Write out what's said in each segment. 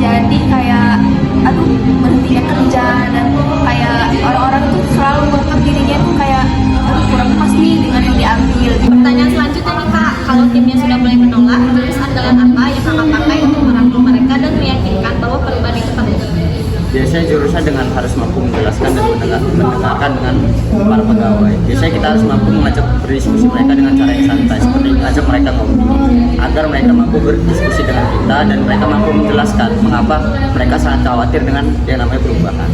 jadi kayak aduh berhentinya kerja, dan kayak orang-orang tuh selalu menganggap dirinya tuh kayak aduh kurang pas nih dengan yang diambil. Pertanyaan selanjutnya nih Kak, kalau timnya sudah mulai menolak, terus andalan apa yang Kakak pakai untuk merangkul mereka dan meyakinkan bahwa perubahan itu perlu? Biasanya jurusan dengan harus mampu menjelaskan dan mendengarkan dengan para pegawai. Biasanya kita harus mampu mengajak berdiskusi mereka dengan cara yang santai, seperti mengajak mereka ngopi, agar mereka mampu berdiskusi dengan kita dan mereka mampu menjelaskan mengapa mereka sangat khawatir dengan yang namanya perubahan.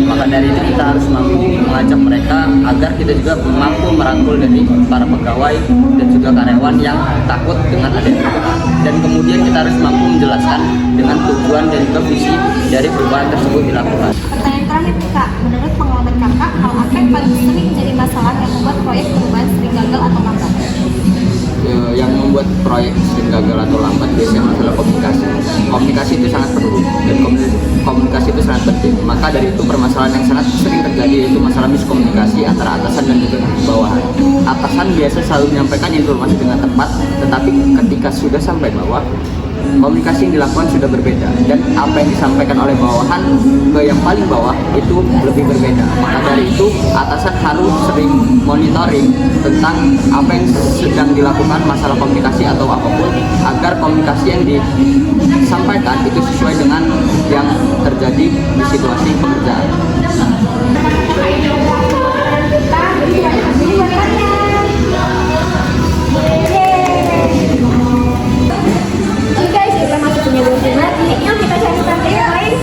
Maka dari itu kita harus mampu mengajak mereka agar kita juga mampu merangkul dari para pegawai dan juga karyawan yang takut dengan adanya perubahan. Dan kemudian kita harus mampu menjelaskan dengan tujuan dan juga visi dari perubahan tersebut dilakukan. Pertanyaan terakhir nih Kak, menurut pengalaman Kakak, hal apa yang paling sering menjadi masalah yang membuat proyek perubahan sering gagal atau lambat? Yang membuat proyek sering gagal atau lambat biasanya masalah komunikasi. Komunikasi itu sangat perlu dan komunikasi itu sangat penting. Maka dari itu permasalahan yang sangat sering terjadi yaitu masalah miskomunikasi antara atasan dan juga bawahan. Atasan biasa selalu menyampaikan informasi dengan tepat, tetapi ketika sudah sampai bawah, komunikasi yang dilakukan sudah berbeda, dan apa yang disampaikan oleh bawahan ke yang paling bawah itu lebih berbeda. Maka dari itu atasan harus sering monitoring tentang apa yang sedang dilakukan masalah komunikasi atau apapun, agar komunikasi yang disampaikan itu sesuai dengan yang terjadi di situasi pekerjaan. Yuk kita cari santai guys.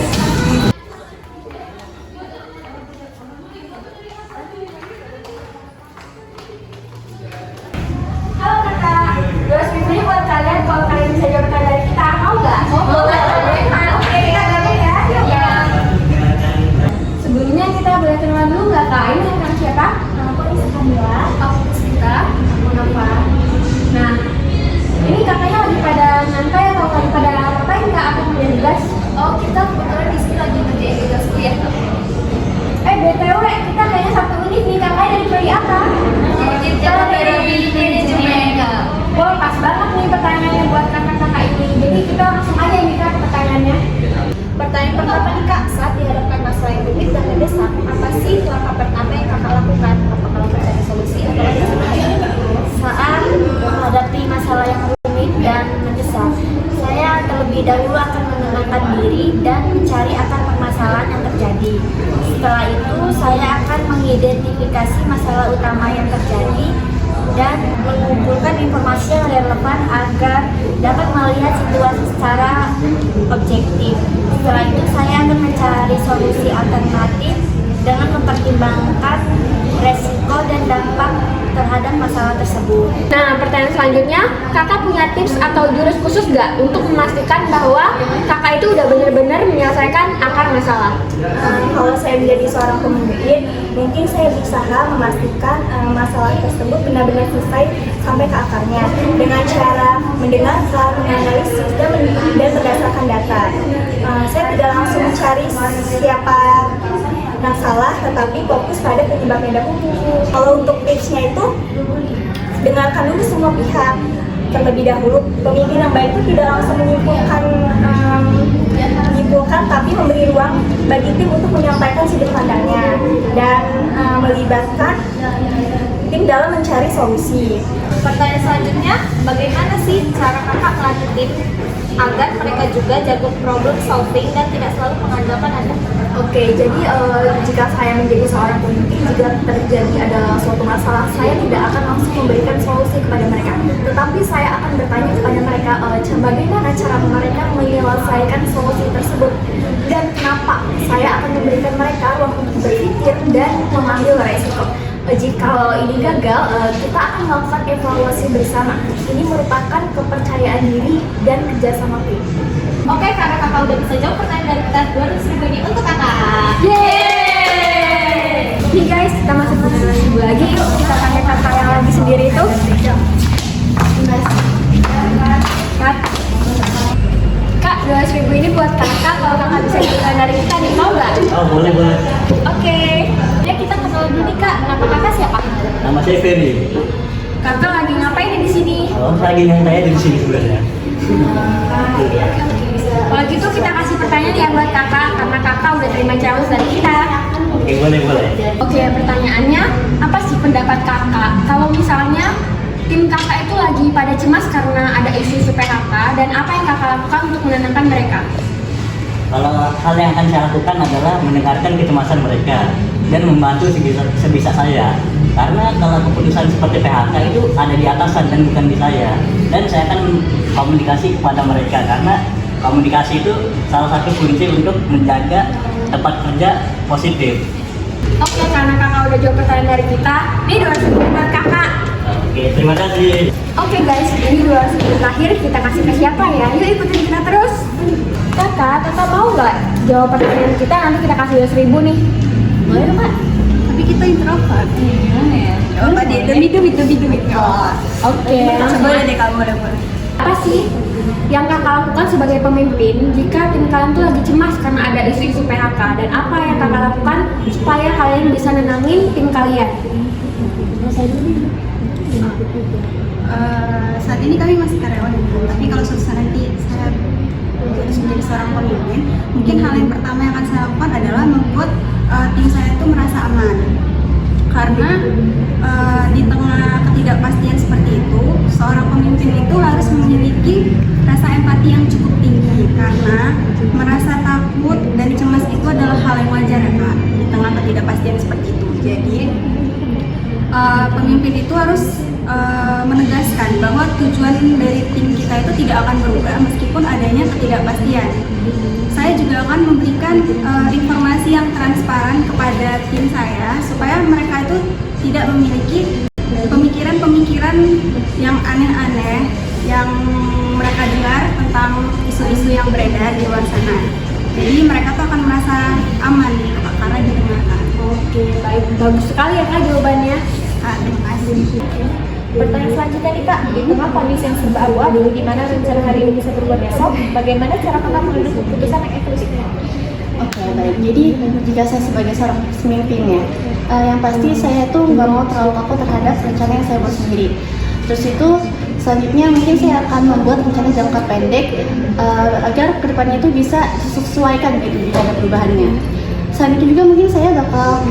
Halo kakak, 2 minggu ini buat kalian. Kalau kalian bisa jawab pertanyaan dari kita, mau nggak? Mau. Oke, kita gabung ya. Ya. Sebelumnya kita boleh kenal dulu nggak kak? Ini dengan siapa? Aku Iskamila. Aku Sita. Aku Nova. Nah, ini kakaknya lagi pada nyantai atau lagi pada ngapain kak? Aku mau jelas. Oh, kita kebetulan di sini lagi ngerjain tugas kuliah. BTW, kita kayaknya satu unit nih. Kakaknya dari prodi apa? Kita dari manajemen. Wah, pas banget nih pertanyaannya buat kakak-kakak ini. Jadi kita langsung aja nih kak pertanyaannya. Pertanyaan pertama nih kak, saat dihadapkan masalah yang rumit dan mendesak, apa sih langkah pertama yang kakak lakukan? Apakah mencari solusi atau ada cara? Saat menghadapi masalah yang rumit dan mendesak, saya terlebih dahulu akan menenangkan diri dan mencari akar permasalahan yang terjadi. Setelah itu, saya akan mengidentifikasi masalah utama yang terjadi dan mengumpulkan informasi yang relevan agar dapat melihat situasi secara objektif. Setelah itu, saya akan mencari solusi alternatif dengan mempertimbangkan resiko dan dampak terhadap masalah tersebut. Nah, pertanyaan selanjutnya, kakak punya tips atau jurus khusus nggak untuk memastikan bahwa kakak itu udah benar-benar menyelesaikan akar masalah? Kalau saya menjadi seorang pemimpin, mungkin saya berusaha memastikan masalah tersebut benar-benar selesai sampai ke akarnya dengan cara mendengarkan, menganalisis, dan berdasarkan data. Saya tidak langsung mencari siapa yang salah, tetapi fokus pada penyebabnya dahulu. Kalau untuk tipsnya itu, dengarkan dulu semua pihak terlebih dahulu. Pemimpin yang baik itu tidak langsung menyimpulkan, tapi memberi ruang bagi tim untuk menyampaikan sudut pandangnya dan melibatkan tim dalam mencari solusi. Pertanyaan selanjutnya, bagaimana sih cara kakak melatih tim agar mereka juga jago problem solving dan tidak selalu mengandalkan Anda? Oke, jadi jika saya menjadi seorang pemimpin, jika terjadi ada suatu masalah, saya tidak akan langsung memberikan solusi kepada mereka, tetapi saya akan bertanya kepada mereka bagaimana cara mereka menyelesaikan solusi tersebut dan kenapa. Saya akan memberikan mereka ruang untuk berpikir dan mengambil resiko. Jika ini gagal, kita akan melakukan evaluasi bersama. Ini merupakan kepercayaan diri dan kerjasama tim. Oke, karena kakak udah bisa jawab pertanyaan dari kita 200.000 ini untuk kakak. Yeay! Nih guys, kita masuk ke 200.000 lagi. Yuk kita tanya kakak yang lagi sendiri itu. Kak, 200.000 ini buat kakak. Kalau kakak bisa cerita dari kita nih, mau nggak? Oh, boleh. Oke. Ya kita kenal dulu nih kak. Nama kakak siapa? Nama saya Ferry. Kakak lagi ngapain di sini? Oh, lagi nyantai di sini sebenarnya. Kalau gitu kita kasih menerima challenge dari kita. Oke, boleh. Oke, pertanyaannya, apa sih pendapat kakak kalau misalnya tim kakak itu lagi pada cemas karena ada isu-isu PHK, dan apa yang kakak lakukan untuk menenangkan mereka? Kalau hal yang akan saya lakukan adalah mendengarkan kecemasan mereka dan membantu sebisa saya. Karena kalau keputusan seperti PHK itu ada di atasan dan bukan di saya. Dan saya akan komunikasi kepada mereka karena komunikasi itu salah satu kunci untuk menjaga tempat kerja positif. Oke, karena kakak udah jawab pertanyaan dari kita, ini 200 ribu buat kakak. Oke, terima kasih. Oke guys, ini 200 ribu terakhir kita kasih ke siapa ya? Yuk ikutin kita terus. Kakak mau nggak jawab pertanyaan kita? Nanti kita kasih 200 ribu nih. Boleh dong kak? Tapi kita introvert. Gimana ya? Coba deh, demi. Oke. Boleh deh kamu, boleh. Apa sih yang kakak lakukan sebagai pemimpin jika tim kalian tuh lagi cemas karena ada isu-isu PHK, dan apa yang kakak lakukan supaya kalian bisa nenangin tim kalian? Saat ini kami masih karyawan, tapi kalau suatu saat nanti saya harus menjadi seorang pemimpin, mungkin hal yang pertama yang akan saya lakukan adalah membuat tim saya itu merasa aman. Karena di tengah ketidakpastian seperti itu, seorang pemimpin itu harus memiliki rasa empati yang cukup tinggi, karena merasa takut dan cemas itu adalah hal yang wajar ya Kak, di tengah ketidakpastian seperti itu. Jadi pemimpin itu harus menegaskan bahwa tujuan dari tim kita itu tidak akan berubah meskipun adanya ketidakpastian. Saya juga akan memberikan informasi yang transparan kepada tim saya supaya mereka itu tidak memiliki pemikiran-pemikiran yang aneh-aneh yang mereka dengar tentang isu-isu yang beredar di luar sana. Jadi mereka tuh akan merasa aman gitu Kak, karena didengarkan. Oke, baik, bagus sekali ya kak jawabannya. Terima kasih. Pertanyaan selanjutnya nih Kak, di tengah kondisi yang serba abu-abu, di mana rencana hari ini bisa berubah besok, bagaimana cara kakak mengambil keputusan yang eksklusifnya? Oke, baik. Jadi jika saya sebagai seorang pemimpin ya, yang pasti saya tuh nggak mau terlalu kaku terhadap rencana yang saya buat sendiri. Terus itu selanjutnya mungkin saya akan membuat rencana jangka pendek agar kedepannya itu bisa disesuaikan gitu jika ada perubahannya. Selain itu juga mungkin saya bakal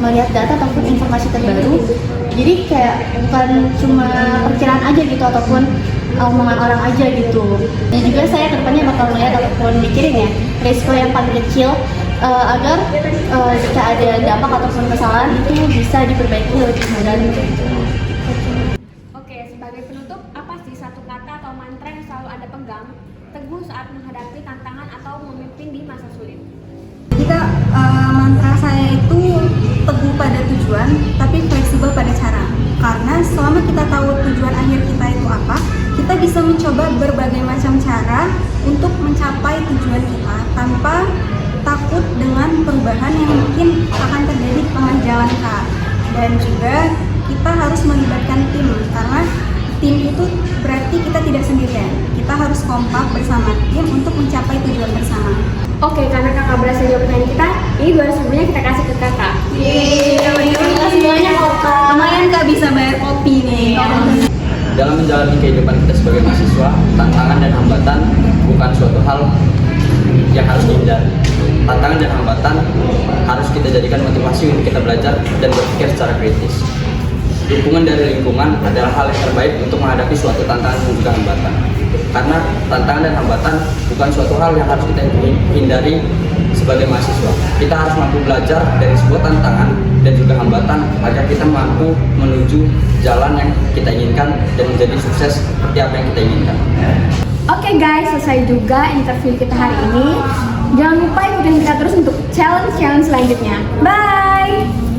melihat data ataupun informasi terbaru. Jadi kayak bukan cuma perkiraan aja gitu ataupun omongan orang aja gitu. Dan juga saya kedepannya bakal melihat ataupun mikirin ya risiko yang paling kecil agar jika ada dampak ataupun kesalahan itu bisa diperbaiki lebih mudah gitu. Oke, sebagai penutup, apa sih satu kata atau mantra yang selalu Anda pegang teguh saat menghadapi tantangan atau memimpin di masa sulit? Mantra saya itu teguh pada tujuan tapi fleksibel pada cara. Karena selama kita tahu tujuan akhir kita itu apa, kita bisa mencoba berbagai macam cara untuk mencapai tujuan kita tanpa takut dengan perubahan yang mungkin akan terjadi di tengah jalan Kak. Dan juga kita harus melibatkan tim, karena tim itu berarti kita tidak sendirian. Kita harus kompak bersama tim untuk mencapai tujuan bersama. Oke, karena kakak berhasil jawab pertanyaan kita, ini 200 ribunya kita kasih ke kakak. Terima kasih banyak Kak. Lumayan Kak bisa bayar kopi nih. Dalam menjalani kehidupan kita sebagai mahasiswa, tantangan dan hambatan bukan suatu hal yang harus dihindari. Tantangan dan hambatan harus kita jadikan motivasi untuk kita belajar dan berpikir secara kritis. Dukungan dari lingkungan adalah hal yang terbaik untuk menghadapi suatu tantangan dan juga hambatan. Karena tantangan dan hambatan bukan suatu hal yang harus kita hindari sebagai mahasiswa. Kita harus mampu belajar dari sebuah tantangan dan juga hambatan agar kita mampu menuju jalan yang kita inginkan dan menjadi sukses seperti apa yang kita inginkan. Oke guys, selesai juga interview kita hari ini. Jangan lupa ikutin kita terus untuk challenge selanjutnya. Bye!